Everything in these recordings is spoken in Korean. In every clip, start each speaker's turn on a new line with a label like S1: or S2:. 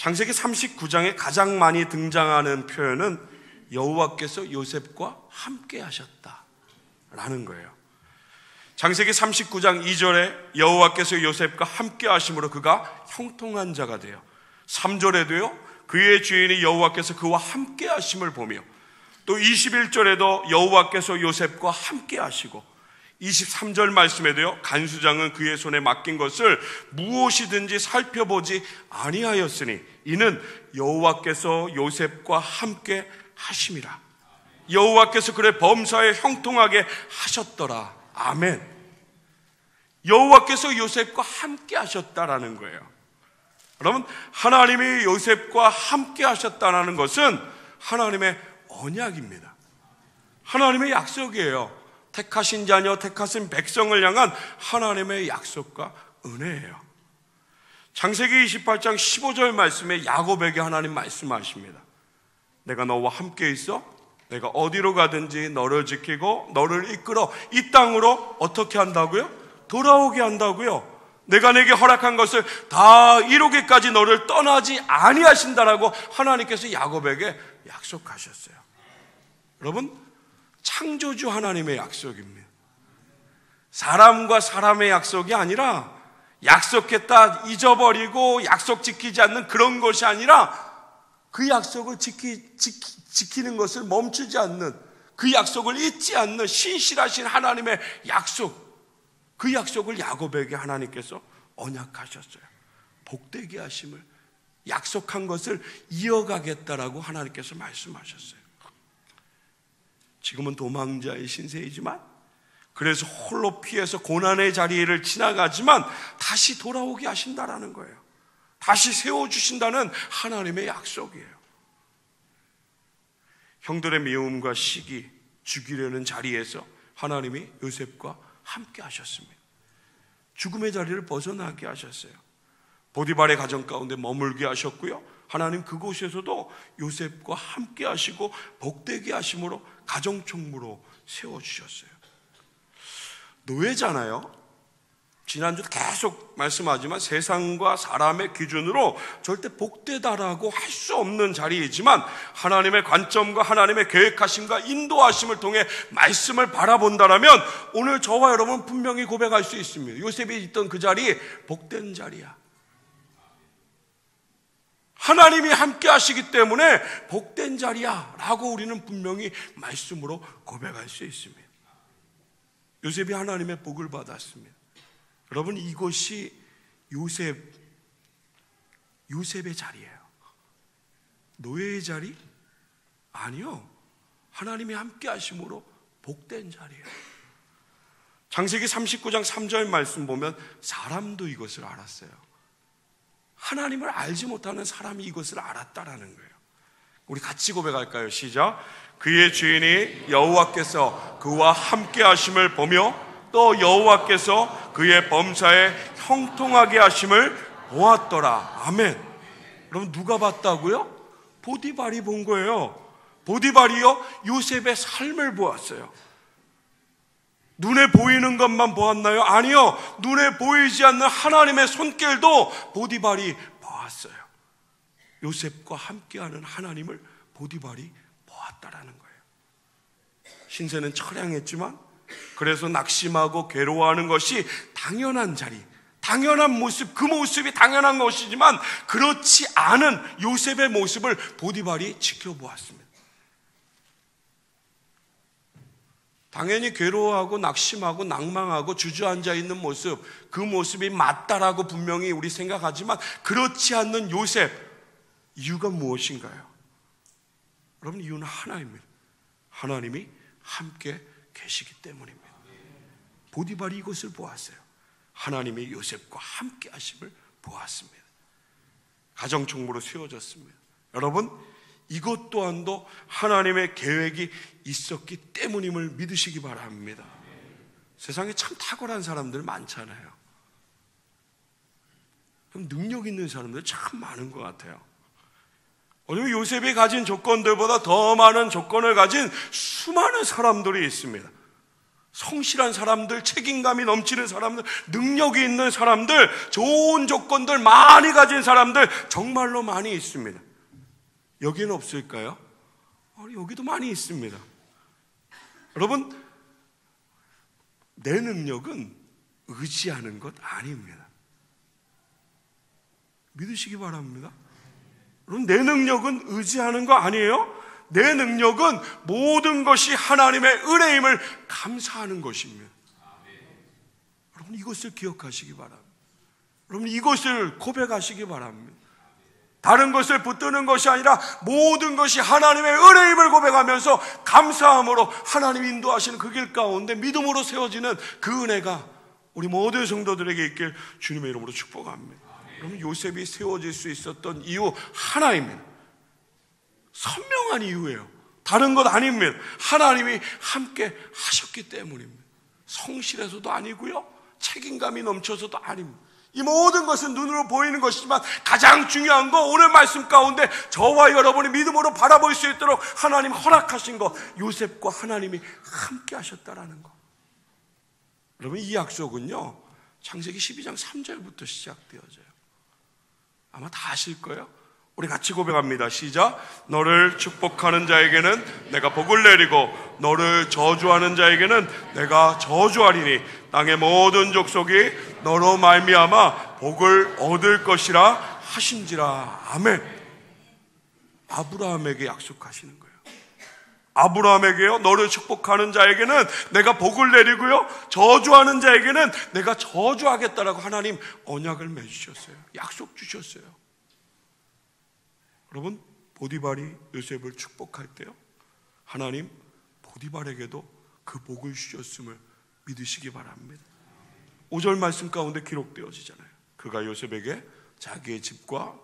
S1: 창세기 39장에 가장 많이 등장하는 표현은 여호와께서 요셉과 함께 하셨다라는 거예요. 창세기 39장 2절에 여호와께서 요셉과 함께 하심으로 그가 형통한 자가 되어, 3절에도요 그의 주인이 여호와께서 그와 함께 하심을 보며, 또 21절에도 여호와께서 요셉과 함께 하시고, 23절 말씀에도요 간수장은 그의 손에 맡긴 것을 무엇이든지 살펴보지 아니하였으니 이는 여호와께서 요셉과 함께 하심이라. 여호와께서 그를 범사에 형통하게 하셨더라. 아멘. 여호와께서 요셉과 함께 하셨다라는 거예요. 여러분, 하나님이 요셉과 함께 하셨다라는 것은 하나님의 언약입니다. 하나님의 약속이에요. 택하신 자녀, 택하신 백성을 향한 하나님의 약속과 은혜예요. 창세기 28장 15절 말씀에 야곱에게 하나님 말씀하십니다. 내가 너와 함께 있어 내가 어디로 가든지 너를 지키고 너를 이끌어 이 땅으로 어떻게 한다고요? 돌아오게 한다고요. 내가 내게 허락한 것을 다 이루기까지 너를 떠나지 아니하신다라고 하나님께서 야곱에게 약속하셨어요. 여러분, 창조주 하나님의 약속입니다. 사람과 사람의 약속이 아니라, 약속했다 잊어버리고 약속 지키지 않는 그런 것이 아니라, 그 약속을 지키는 것을 멈추지 않는, 그 약속을 잊지 않는 신실하신 하나님의 약속, 그 약속을 야곱에게 하나님께서 언약하셨어요. 복되게 하심을, 약속한 것을 이어가겠다라고 하나님께서 말씀하셨어요. 지금은 도망자의 신세이지만, 그래서 홀로 피해서 고난의 자리를 지나가지만 다시 돌아오게 하신다라는 거예요. 다시 세워주신다는 하나님의 약속이에요. 형들의 미움과 시기, 죽이려는 자리에서 하나님이 요셉과 함께 하셨습니다. 죽음의 자리를 벗어나게 하셨어요. 보디발의 가정 가운데 머물게 하셨고요, 하나님 그곳에서도 요셉과 함께 하시고 복되게 하심으로 가정총무로 세워주셨어요. 노예잖아요. 지난주도 계속 말씀하지만 세상과 사람의 기준으로 절대 복되다라고 할 수 없는 자리이지만, 하나님의 관점과 하나님의 계획하심과 인도하심을 통해 말씀을 바라본다라면 오늘 저와 여러분 분명히 고백할 수 있습니다. 요셉이 있던 그 자리 복된 자리야. 하나님이 함께 하시기 때문에 복된 자리야 라고 우리는 분명히 말씀으로 고백할 수 있습니다. 요셉이 하나님의 복을 받았습니다. 여러분, 이것이 요셉의 자리예요. 노예의 자리? 아니요. 하나님이 함께 하심으로 복된 자리예요. 창세기 39장 3절 말씀 보면 사람도 이것을 알았어요. 하나님을 알지 못하는 사람이 이것을 알았다라는 거예요. 우리 같이 고백할까요? 시작. 그의 주인이 여호와께서 그와 함께 하심을 보며 또 여호와께서 그의 범사에 형통하게 하심을 보았더라. 아멘. 여러분, 누가 봤다고요? 보디발이 본 거예요. 보디발이요, 요셉의 삶을 보았어요. 눈에 보이는 것만 보았나요? 아니요. 눈에 보이지 않는 하나님의 손길도 보디발이 보았어요. 요셉과 함께하는 하나님을 보디발이 보았다라는 거예요. 신세는 처량했지만, 그래서 낙심하고 괴로워하는 것이 당연한 자리, 당연한 모습, 그 모습이 당연한 것이지만 그렇지 않은 요셉의 모습을 보디발이 지켜보았습니다. 당연히 괴로워하고 낙심하고 낭망하고 주저앉아 있는 모습, 그 모습이 맞다라고 분명히 우리 생각하지만 그렇지 않는 요셉, 이유가 무엇인가요? 여러분, 이유는 하나입니다. 하나님이 함께 계시기 때문입니다. 보디발이 이것을 보았어요. 하나님이 요셉과 함께 하심을 보았습니다. 가정총무로 세워졌습니다. 여러분, 이것 또한도 하나님의 계획이 있었기 때문임을 믿으시기 바랍니다. 세상에 참 탁월한 사람들 많잖아요. 능력 있는 사람들 참 많은 것 같아요. 왜냐하면 요셉이 가진 조건들보다 더 많은 조건을 가진 수많은 사람들이 있습니다. 성실한 사람들, 책임감이 넘치는 사람들, 능력이 있는 사람들, 좋은 조건들 많이 가진 사람들 정말로 많이 있습니다. 여기는 없을까요? 여기도 많이 있습니다. 여러분, 내 능력은 의지하는 것 아닙니다. 믿으시기 바랍니다. 여러분, 내 능력은 의지하는 거 아니에요? 내 능력은 모든 것이 하나님의 은혜임을 감사하는 것입니다. 여러분, 이것을 기억하시기 바랍니다. 여러분, 이것을 고백하시기 바랍니다. 다른 것을 붙드는 것이 아니라 모든 것이 하나님의 은혜임을 고백하면서 감사함으로 하나님 인도하시는 그 길 가운데 믿음으로 세워지는 그 은혜가 우리 모든 성도들에게 있길 주님의 이름으로 축복합니다. 여러분, 요셉이 세워질 수 있었던 이유 하나입니다. 선명한 이유예요. 다른 것 아닙니다. 하나님이 함께 하셨기 때문입니다. 성실해서도 아니고요, 책임감이 넘쳐서도 아닙니다. 이 모든 것은 눈으로 보이는 것이지만 가장 중요한 거, 오늘 말씀 가운데 저와 여러분이 믿음으로 바라볼 수 있도록 하나님 허락하신 것, 요셉과 하나님이 함께 하셨다라는 것. 여러분, 이 약속은요, 창세기 12장 3절부터 시작되어져요. 아마 다 아실 거예요. 우리 같이 고백합니다. 시작. 너를 축복하는 자에게는 내가 복을 내리고 너를 저주하는 자에게는 내가 저주하리니 땅의 모든 족속이 너로 말미암아 복을 얻을 것이라 하신지라. 아멘. 아브라함에게 약속하시는 거예요. 아브라함에게요, 너를 축복하는 자에게는 내가 복을 내리고요, 저주하는 자에게는 내가 저주하겠다라고 하나님 언약을 맺으셨어요. 약속 주셨어요. 여러분, 보디발이 요셉을 축복할 때요, 하나님 보디발에게도 그 복을 주셨음을 믿으시기 바랍니다. 5절 말씀 가운데 기록되어지잖아요. 그가 요셉에게 자기의 집과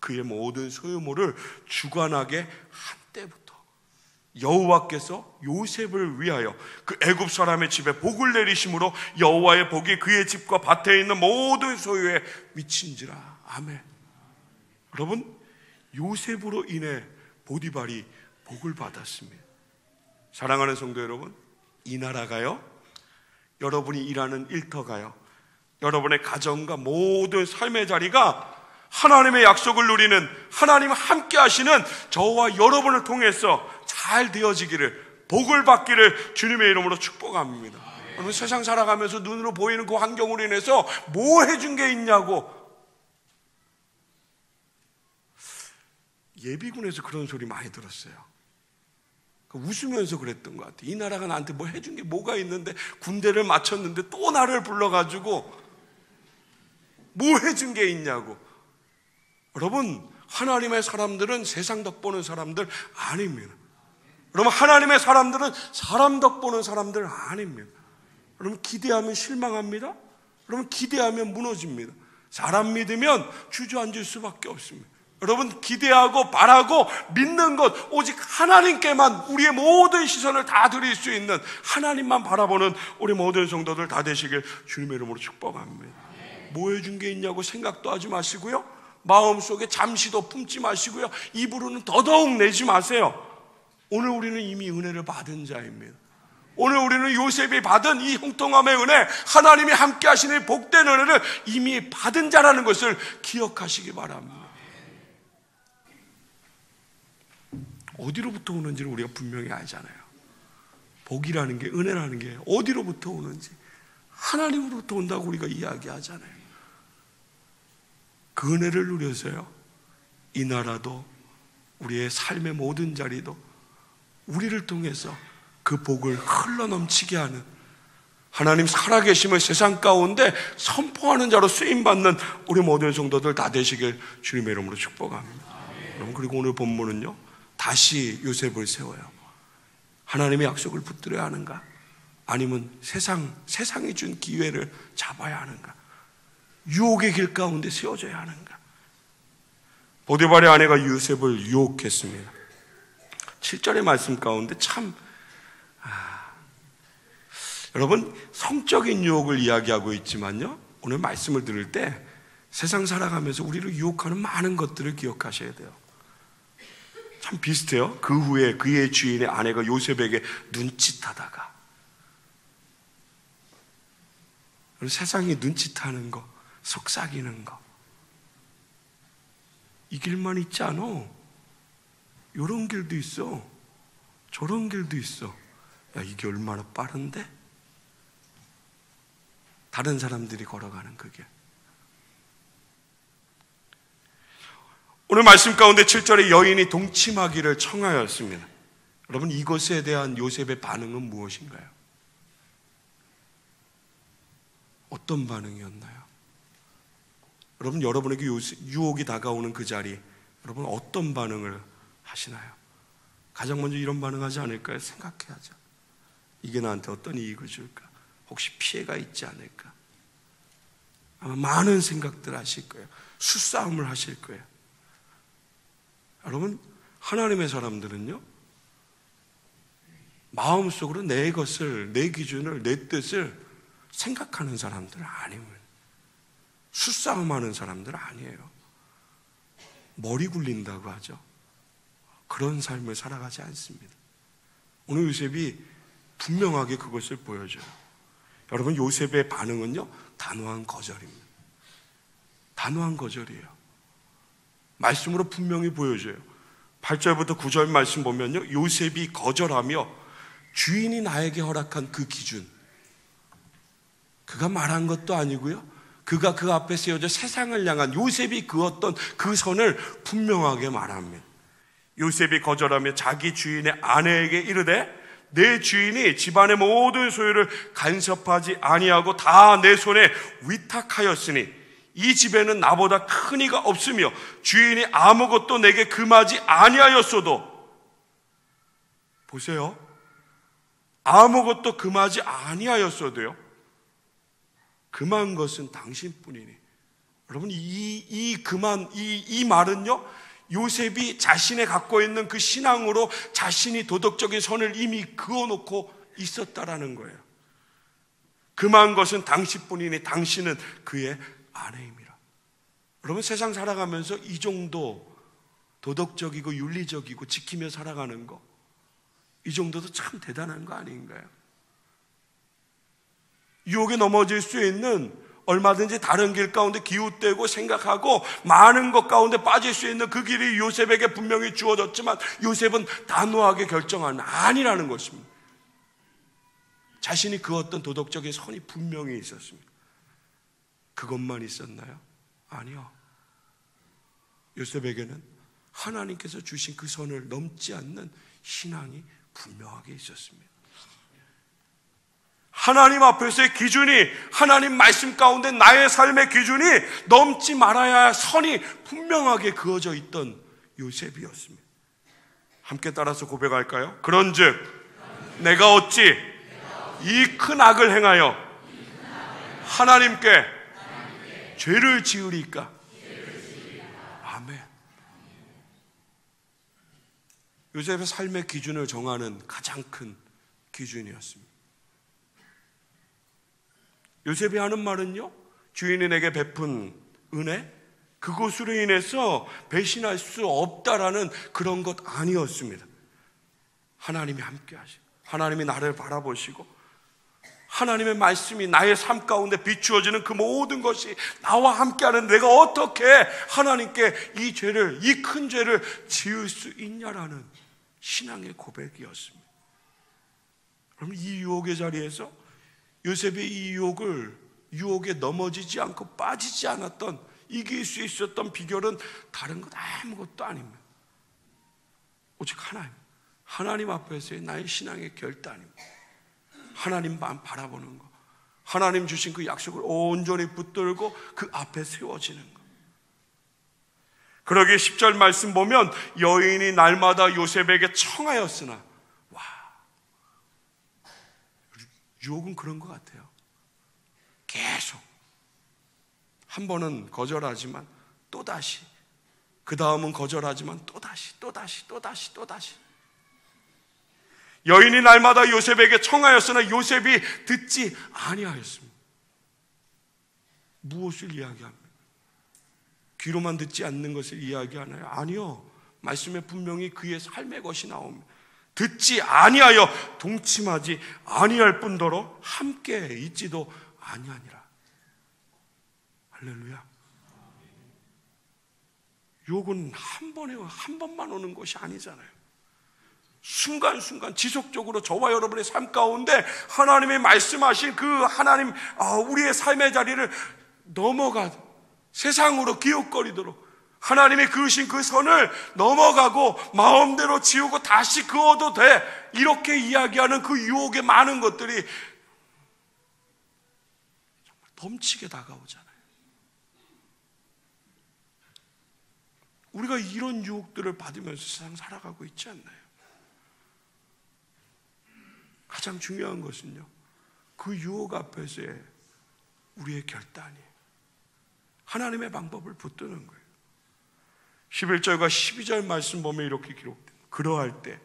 S1: 그의 모든 소유물을 주관하게 한 때부터 여호와께서 요셉을 위하여 그 애굽 사람의 집에 복을 내리심으로 여호와의 복이 그의 집과 밭에 있는 모든 소유에 미친지라. 아멘. 여러분, 요셉으로 인해 보디발이 복을 받았습니다. 사랑하는 성도 여러분, 이 나라가요, 여러분이 일하는 일터가요, 여러분의 가정과 모든 삶의 자리가 하나님의 약속을 누리는, 하나님 함께 하시는 저와 여러분을 통해서 잘 되어지기를, 복을 받기를 주님의 이름으로 축복합니다. 여러분, 세상 살아가면서 눈으로 보이는 그 환경으로 인해서 뭐 해준 게 있냐고, 예비군에서 그런 소리 많이 들었어요. 웃으면서 그랬던 것 같아요. 이 나라가 나한테 뭐 해준 게 뭐가 있는데, 군대를 마쳤는데 또 나를 불러가지고 뭐 해준 게 있냐고. 여러분, 하나님의 사람들은 세상 덕 보는 사람들 아닙니다. 여러분, 하나님의 사람들은 사람 덕 보는 사람들 아닙니다. 여러분, 기대하면 실망합니다. 여러분, 기대하면 무너집니다. 사람 믿으면 주저앉을 수밖에 없습니다. 여러분, 기대하고 바라고 믿는 것, 오직 하나님께만 우리의 모든 시선을 다 드릴 수 있는, 하나님만 바라보는 우리 모든 성도들 다 되시길 주님의 이름으로 축복합니다. 뭐 해준 게 있냐고 생각도 하지 마시고요, 마음속에 잠시도 품지 마시고요, 입으로는 더더욱 내지 마세요. 오늘 우리는 이미 은혜를 받은 자입니다. 오늘 우리는 요셉이 받은 이 형통함의 은혜, 하나님이 함께 하시는 복된 은혜를 이미 받은 자라는 것을 기억하시기 바랍니다. 어디로부터 오는지를 우리가 분명히 알잖아요. 복이라는 게, 은혜라는 게 어디로부터 오는지 하나님으로부터 온다고 우리가 이야기하잖아요. 그 은혜를 누려서요, 이 나라도 우리의 삶의 모든 자리도 우리를 통해서 그 복을 흘러넘치게 하는, 하나님 살아계심을 세상 가운데 선포하는 자로 쓰임받는 우리 모든 성도들 다 되시길 주님의 이름으로 축복합니다. 여러분, 그리고 오늘 본문은요, 다시 요셉을 세워요. 하나님의 약속을 붙들어야 하는가? 아니면 세상이 준 기회를 잡아야 하는가? 유혹의 길 가운데 세워져야 하는가? 보디발의 아내가 요셉을 유혹했습니다. 7절의 말씀 가운데 참, 여러분, 성적인 유혹을 이야기하고 있지만요, 오늘 말씀을 들을 때 세상 살아가면서 우리를 유혹하는 많은 것들을 기억하셔야 돼요. 참 비슷해요. 그 후에 그의 주인의 아내가 요셉에게 눈짓하다가 세상이 눈치타는 거, 속삭이는 거, 이 길만 있지 않아. 이런 길도 있어. 저런 길도 있어. 야, 이게 얼마나 빠른데? 다른 사람들이 걸어가는 그 길. 오늘 말씀 가운데 7절에 여인이 동침하기를 청하였습니다. 여러분, 이것에 대한 요셉의 반응은 무엇인가요? 어떤 반응이었나요? 여러분, 여러분에게 유혹이 다가오는 그 자리, 여러분 어떤 반응을 하시나요? 가장 먼저 이런 반응하지 않을까요? 생각해야죠. 이게 나한테 어떤 이익을 줄까? 혹시 피해가 있지 않을까? 아마 많은 생각들 하실 거예요. 수싸움을 하실 거예요. 여러분, 하나님의 사람들은요, 마음속으로 내 것을, 내 기준을, 내 뜻을 생각하는 사람들 아니에요. 수싸움하는 사람들 아니에요. 머리 굴린다고 하죠. 그런 삶을 살아가지 않습니다. 오늘 요셉이 분명하게 그것을 보여줘요. 여러분, 요셉의 반응은요, 단호한 거절입니다. 단호한 거절이에요. 말씀으로 분명히 보여줘요. 8절부터 9절 말씀 보면요, 요셉이 거절하며 주인이 나에게 허락한 그 기준, 그가 말한 것도 아니고요, 그가 그 앞에 세워져 세상을 향한 요셉이 그었던 그 선을 분명하게 말합니다. 요셉이 거절하며 자기 주인의 아내에게 이르되 내 주인이 집안의 모든 소유를 간섭하지 아니하고 다 내 손에 위탁하였으니 이 집에는 나보다 큰 이가 없으며 주인이 아무것도 내게 금하지 아니하였어도, 보세요, 아무것도 금하지 아니하였어도요, 금한 것은 당신뿐이니. 여러분, 이 말은요, 요셉이 자신의 갖고 있는 그 신앙으로 자신이 도덕적인 선을 이미 그어놓고 있었다라는 거예요. 금한 것은 당신뿐이니 당신은 그의 아내입니다. 여러분, 세상 살아가면서 이 정도 도덕적이고 윤리적이고 지키며 살아가는 거, 이 정도도 참 대단한 거 아닌가요? 유혹에 넘어질 수 있는, 얼마든지 다른 길 가운데 기웃대고 생각하고 많은 것 가운데 빠질 수 있는 그 길이 요셉에게 분명히 주어졌지만 요셉은 단호하게 결정하는 아니라는 것입니다. 자신이 그었던 도덕적인 선이 분명히 있었습니다. 그것만 있었나요? 아니요. 요셉에게는 하나님께서 주신 그 선을 넘지 않는 신앙이 분명하게 있었습니다. 하나님 앞에서의 기준이, 하나님 말씀 가운데 나의 삶의 기준이 넘지 말아야 할 선이 분명하게 그어져 있던 요셉이었습니다. 함께 따라서 고백할까요? 그런즉 내가 어찌 이 큰 악을 행하여 하나님께 죄를 지으리까? 아멘. 요셉의 삶의 기준을 정하는 가장 큰 기준이었습니다. 요셉이 하는 말은요, 주인이 내게 베푼 은혜, 그것으로 인해서 배신할 수 없다라는 그런 것 아니었습니다. 하나님이 함께 하시고, 하나님이 나를 바라보시고, 하나님의 말씀이 나의 삶 가운데 비추어지는 그 모든 것이 나와 함께하는, 내가 어떻게 하나님께 이 죄를, 이 큰 죄를 지을 수 있냐라는 신앙의 고백이었습니다. 그럼 이 유혹의 자리에서 요셉이 이 유혹에 넘어지지 않고 빠지지 않았던, 이길 수 있었던 비결은 다른 것 아무것도 아닙니다. 오직 하나님 앞에서의 나의 신앙의 결단입니다. 하나님만 바라보는 것, 하나님 주신 그 약속을 온전히 붙들고 그 앞에 세워지는 것. 그러기에 10절 말씀 보면 여인이 날마다 요셉에게 청하였으나, 와, 유혹은 그런 것 같아요. 계속 한 번은 거절하지만 또다시, 그 다음은 거절하지만 또다시. 여인이 날마다 요셉에게 청하였으나 요셉이 듣지 아니하였습니다. 무엇을 이야기합니까? 귀로만 듣지 않는 것을 이야기하나요? 아니요. 말씀에 분명히 그의 삶의 것이 나옵니다. 듣지 아니하여 동침하지 아니할 뿐더러 함께 있지도 아니하니라. 할렐루야. 유혹은 한 번만 오는 것이 아니잖아요. 순간순간 지속적으로 저와 여러분의 삶 가운데 하나님이 말씀하신 그 하나님, 우리의 삶의 자리를 넘어가 세상으로 기웃거리도록 하나님이 그으신 그 선을 넘어가고 마음대로 지우고 다시 그어도 돼, 이렇게 이야기하는 그 유혹의 많은 것들이 정말 넘치게 다가오잖아요. 우리가 이런 유혹들을 받으면서 세상 살아가고 있지 않나요? 가장 중요한 것은요, 그 유혹 앞에서의 우리의 결단이 하나님의 방법을 붙드는 거예요. 11절과 12절 말씀 보면 이렇게 기록됩니다. 그러할 때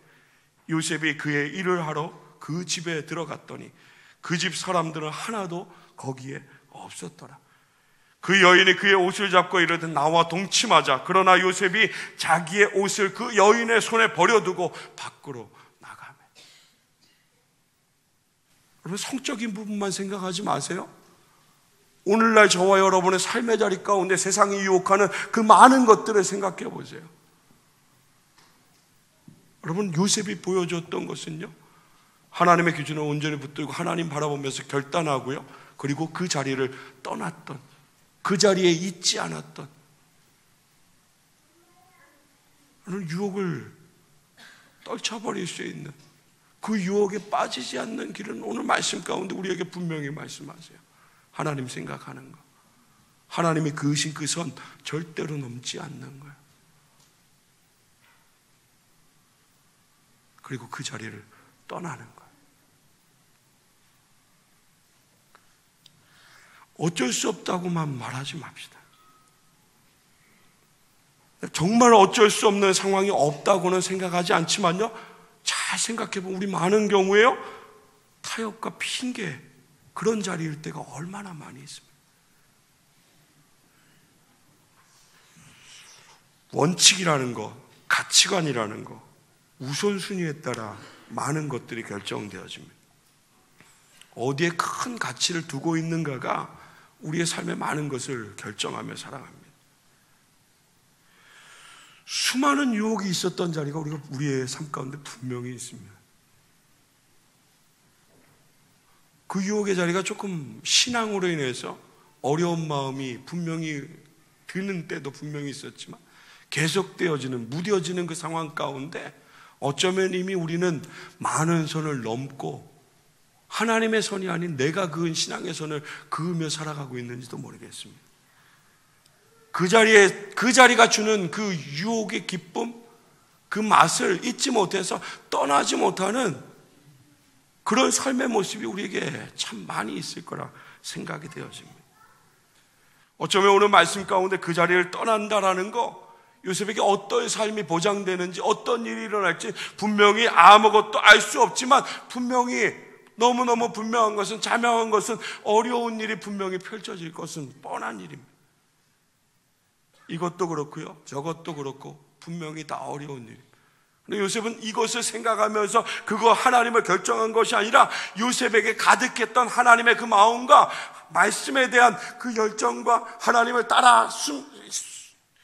S1: 요셉이 그의 일을 하러 그 집에 들어갔더니 그 집 사람들은 하나도 거기에 없었더라. 그 여인이 그의 옷을 잡고 이르되 나와 동침하자. 그러나 요셉이 자기의 옷을 그 여인의 손에 버려두고 밖으로 나가매. 여러분, 성적인 부분만 생각하지 마세요. 오늘날 저와 여러분의 삶의 자리 가운데 세상이 유혹하는 그 많은 것들을 생각해 보세요. 여러분, 요셉이 보여줬던 것은요, 하나님의 기준을 온전히 붙들고 하나님 바라보면서 결단하고요, 그리고 그 자리를 떠났던, 그 자리에 있지 않았던, 유혹을 떨쳐버릴 수 있는, 그 유혹에 빠지지 않는 길은 오늘 말씀 가운데 우리에게 분명히 말씀하세요. 하나님 생각하는 거, 하나님이 그으신 그 선 절대로 넘지 않는 거예요. 그리고 그 자리를 떠나는 거예요. 어쩔 수 없다고만 말하지 맙시다. 정말 어쩔 수 없는 상황이 없다고는 생각하지 않지만요, 잘 생각해보면 우리 많은 경우에요, 타협과 핑계, 그런 자리일 때가 얼마나 많이 있습니다. 원칙이라는 거, 가치관이라는 거, 우선순위에 따라 많은 것들이 결정되어집니다. 어디에 큰 가치를 두고 있는가가 우리의 삶의 많은 것을 결정하며 살아갑니다. 수많은 유혹이 있었던 자리가 우리의 삶 가운데 분명히 있습니다. 그 유혹의 자리가 조금 신앙으로 인해서 어려운 마음이 분명히 드는 때도 분명히 있었지만 계속되어지는, 무뎌지는 그 상황 가운데 어쩌면 이미 우리는 많은 선을 넘고 하나님의 선이 아닌 내가 그은 신앙의 선을 그으며 살아가고 있는지도 모르겠습니다. 그 자리가 주는 그 유혹의 기쁨, 그 맛을 잊지 못해서 떠나지 못하는 그런 삶의 모습이 우리에게 참 많이 있을 거라 생각이 되어집니다. 어쩌면 오늘 말씀 가운데 그 자리를 떠난다라는 거, 요셉에게 어떤 삶이 보장되는지, 어떤 일이 일어날지 분명히 아무것도 알 수 없지만 분명히 너무너무 분명한 것은, 자명한 것은 어려운 일이 분명히 펼쳐질 것은 뻔한 일입니다. 이것도 그렇고요, 저것도 그렇고 분명히 다 어려운 일입니다. 근데 요셉은 이것을 생각하면서 그거 하나님을 결정한 것이 아니라 요셉에게 가득했던 하나님의 그 마음과 말씀에 대한 그 열정과 하나님을 따라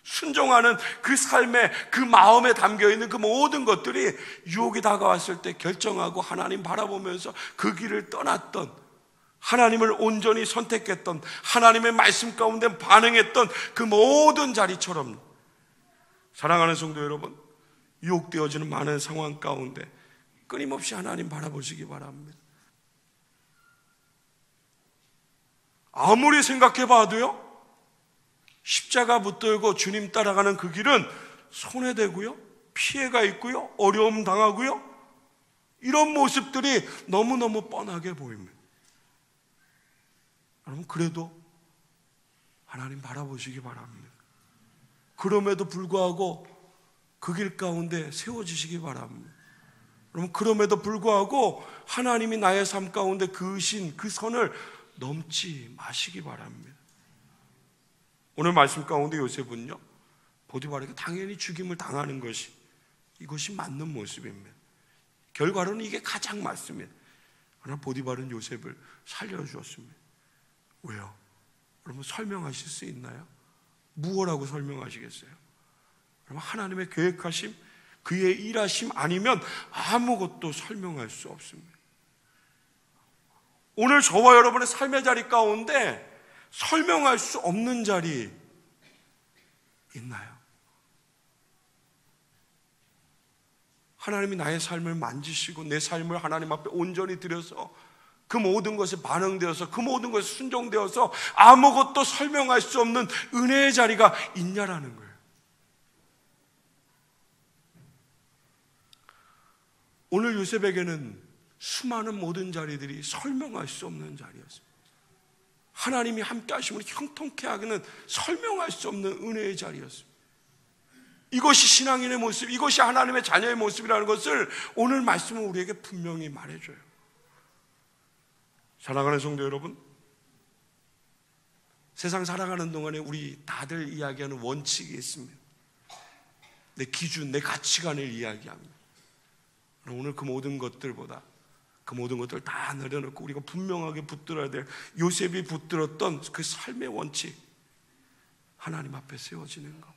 S1: 순종하는 그 삶의 그 마음에 담겨있는 그 모든 것들이 유혹이 다가왔을 때 결정하고 하나님 바라보면서 그 길을 떠났던, 하나님을 온전히 선택했던, 하나님의 말씀 가운데 반응했던 그 모든 자리처럼, 사랑하는 성도 여러분, 유혹되어지는 많은 상황 가운데 끊임없이 하나님 바라보시기 바랍니다. 아무리 생각해봐도요, 십자가 붙들고 주님 따라가는 그 길은 손해되고요, 피해가 있고요, 어려움 당하고요, 이런 모습들이 너무너무 뻔하게 보입니다. 여러분, 그래도 하나님 바라보시기 바랍니다. 그럼에도 불구하고 그 길 가운데 세워주시기 바랍니다. 여러분, 그럼에도 불구하고 하나님이 나의 삶 가운데 그으신 그 선을 넘지 마시기 바랍니다. 오늘 말씀 가운데 요셉은요, 보디발에게 당연히 죽임을 당하는 것이, 이것이 맞는 모습입니다. 결과로는 이게 가장 맞습니다. 그러나 보디발은 요셉을 살려주었습니다. 왜요? 여러분 설명하실 수 있나요? 무엇라고 설명하시겠어요? 여러분 하나님의 계획하심, 그의 일하심 아니면 아무것도 설명할 수 없습니다. 오늘 저와 여러분의 삶의 자리 가운데 설명할 수 없는 자리 있나요? 하나님이 나의 삶을 만지시고 내 삶을 하나님 앞에 온전히 드려서 그 모든 것에 반응되어서 그 모든 것에 순종되어서 아무것도 설명할 수 없는 은혜의 자리가 있냐라는 거예요. 오늘 요셉에게는 수많은 모든 자리들이 설명할 수 없는 자리였습니다. 하나님이 함께 하심으로 형통케 하기는 설명할 수 없는 은혜의 자리였습니다. 이것이 신앙인의 모습, 이것이 하나님의 자녀의 모습이라는 것을 오늘 말씀은 우리에게 분명히 말해줘요. 사랑하는 성도 여러분, 세상 살아가는 동안에 우리 다들 이야기하는 원칙이 있습니다. 내 기준, 내 가치관을 이야기합니다. 오늘 그 모든 것들보다 그 모든 것들을 다 내려놓고 우리가 분명하게 붙들어야 될 요셉이 붙들었던 그 삶의 원칙, 하나님 앞에 세워지는 것.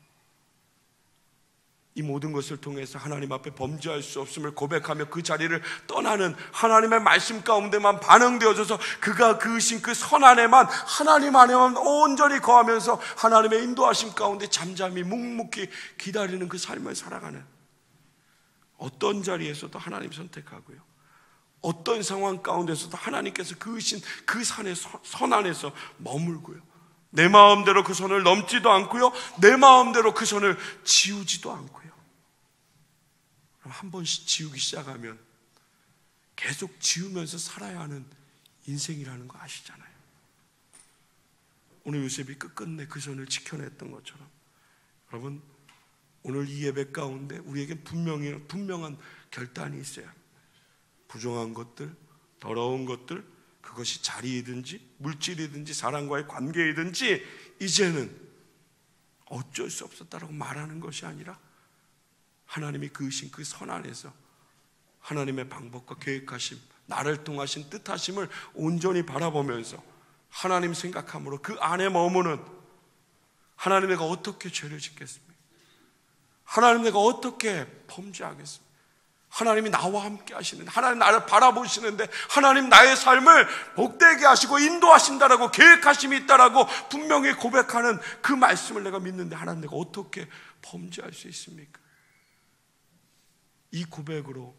S1: 이 모든 것을 통해서 하나님 앞에 범죄할 수 없음을 고백하며 그 자리를 떠나는 하나님의 말씀 가운데만 반응되어져서 그가 그으신 그 선 안에만, 하나님 안에만 온전히 거하면서 하나님의 인도하심 가운데 잠잠히 묵묵히 기다리는 그 삶을 살아가는, 어떤 자리에서도 하나님 선택하고요, 어떤 상황 가운데서도 하나님께서 그으신 그 산의 선 안에서 머물고요, 내 마음대로 그 선을 넘지도 않고요, 내 마음대로 그 선을 지우지도 않고요. 한 번씩 지우기 시작하면 계속 지우면서 살아야 하는 인생이라는 거 아시잖아요. 오늘 요셉이 끝끝내 그 선을 지켜냈던 것처럼 여러분, 오늘 이 예배 가운데 우리에게 분명한 결단이 있어야 합니다. 부정한 것들, 더러운 것들, 그것이 자리이든지 물질이든지 사람과의 관계이든지 이제는 어쩔 수 없었다라고 말하는 것이 아니라 하나님이 그으신 그 선 안에서 하나님의 방법과 계획하심, 나를 통하신 뜻하심을 온전히 바라보면서 하나님 생각함으로 그 안에 머무는, 하나님 내가 어떻게 죄를 짓겠습니까? 하나님 내가 어떻게 범죄하겠습니까? 하나님이 나와 함께 하시는데, 하나님 나를 바라보시는데, 하나님 나의 삶을 복되게 하시고 인도하신다라고, 계획하심이 있다라고 분명히 고백하는 그 말씀을 내가 믿는데 하나님 내가 어떻게 범죄할 수 있습니까? 이 고백으로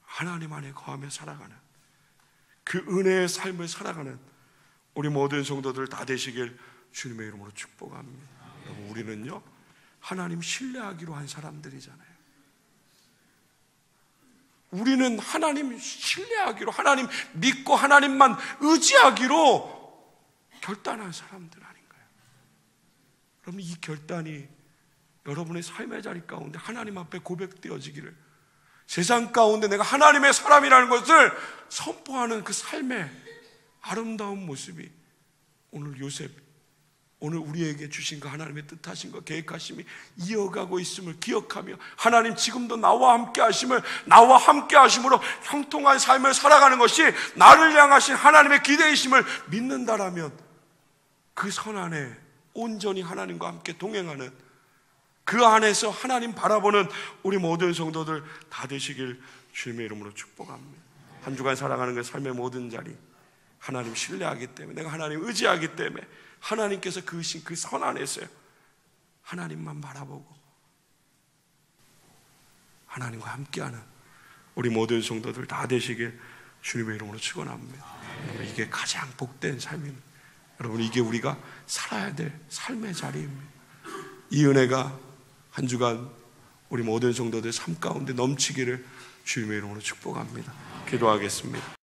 S1: 하나님 안에 거하며 살아가는 그 은혜의 삶을 살아가는 우리 모든 성도들 다 되시길 주님의 이름으로 축복합니다. 여러분, 우리는요 하나님 신뢰하기로 한 사람들이잖아요. 우리는 하나님 신뢰하기로, 하나님 믿고 하나님만 의지하기로 결단한 사람들 아닌가요? 여러분, 이 결단이 여러분의 삶의 자리 가운데 하나님 앞에 고백되어지기를, 세상 가운데 내가 하나님의 사람이라는 것을 선포하는 그 삶의 아름다운 모습이 오늘 요셉, 오늘 우리에게 주신 그 하나님의 뜻하심과 계획하심이 이어가고 있음을 기억하며, 하나님 지금도 나와 함께 하심을, 나와 함께 하심으로 형통한 삶을 살아가는 것이 나를 향하신 하나님의 기대이심을 믿는다라면 그 선 안에 온전히 하나님과 함께 동행하는, 그 안에서 하나님 바라보는 우리 모든 성도들 다 되시길 주님의 이름으로 축복합니다. 한 주간 살아가는 그 삶의 모든 자리 하나님 신뢰하기 때문에, 내가 하나님 의지하기 때문에 하나님께서 그으신 그 선 안에서요 하나님만 바라보고 하나님과 함께하는 우리 모든 성도들 다 되시길 주님의 이름으로 축원합니다. 이게 가장 복된 삶입니다. 여러분, 이게 우리가 살아야 될 삶의 자리입니다. 이 은혜가 한 주간 우리 모든 성도들 삶 가운데 넘치기를 주님의 이름으로 축복합니다. 기도하겠습니다.